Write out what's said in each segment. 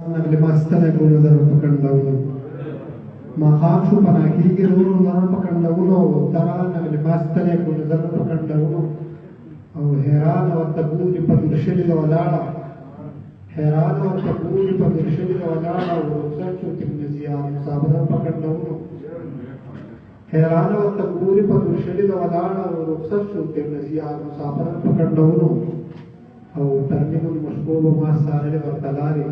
نقل ماستنه کو نظر پکړنداونو ما خام شو پناکیږي ورو نظر پکړنداونو ترا نقل ماستنه کو نظر پکړنداونو او حیران او تبور په درشل ولاړه حیران او تبور په درشل ولاړه او رخصت شو تم نزیار مصابر پکړنداونو حیران او تبور په درشل ولاړه او رخصت شو تم نزیار مصابر پکړنداونو او ترنیم المشکوب ما سارل ورتلاري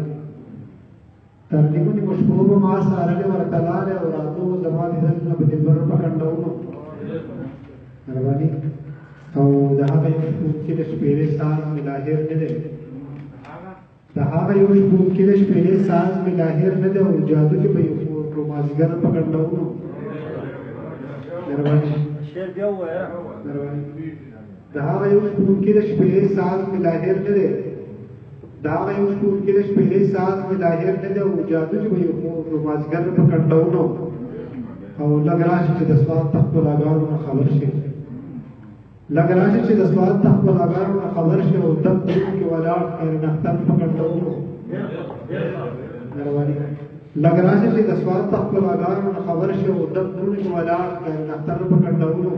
ترنیمونی مشکوب ما سارل ورتلاري او راتو زمان دلنا بدبر پکندونو مهرباني او د هغه یو شپون کې د شپېلې ساز مې لاهر نه دی د هغه یو شپون کې د شپېلې ساز مې لاهر نه دی او جادو کې به یو مازیګر پکندونو مهرباني شعر بیا ووایه مهرباني د هغه یو شپون کې د شپېلې ساز مې لاهر نه دی دا یو شپون کې د شپېلې ساز مې لاهر نه دی او جادو چې به یو مازیګر پکندونو او لږ راشي چې د سواد تخت ولاګانو نه خبر شي لږ راشي چې د سواد تخت ولاګانو نه خبر شي او دم کې ولاړ خیر نختر پکندونو مهرباني لږ راشي چې د سواد تخت ولاګانو نه خبر شي او دم کې ولاړ خیر نختر پکندونو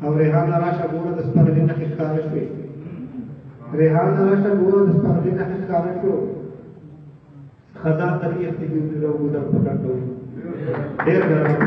او ریحان راشه ګوره د سپرلي نه ښکار شوي ریحان راشه ګوره د سپرلي نه ښکار شو خزان ترې اختیږي د پکندونو ډېر ګرم